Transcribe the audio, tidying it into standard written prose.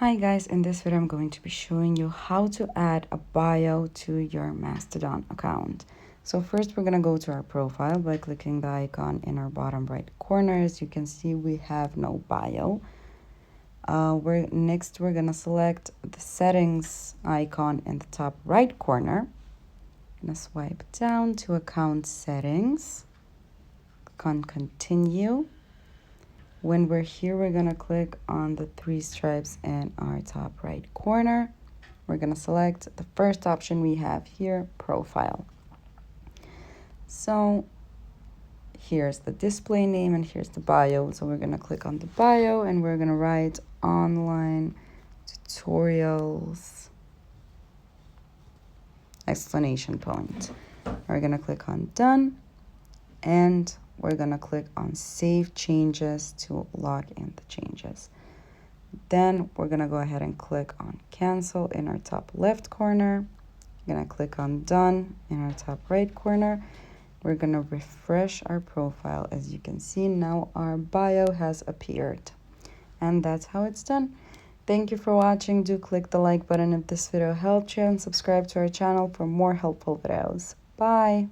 Hi guys, in this video I'm going to be showing you how to add a bio to your Mastodon account. So first we're going to go to our profile by clicking the icon in our bottom right corner. As you can see, we have no bio. We're going to select the settings icon in the top right corner. I'm going to swipe down to account settings, click on continue. When we're here, we're going to click on the three stripes in our top right corner. We're going to select the first option we have here, profile. So here's the display name and here's the bio. So we're going to click on the bio and we're going to write online tutorials exclamation point. We're going to click on done and we're going to click on save changes to log in the changes. Then we're going to go ahead and click on cancel in our top left corner. We're going to click on done in our top right corner. We're going to refresh our profile. As you can see, now our bio has appeared. And that's how it's done. Thank you for watching. Do click the like button if this video helped you and subscribe to our channel for more helpful videos. Bye!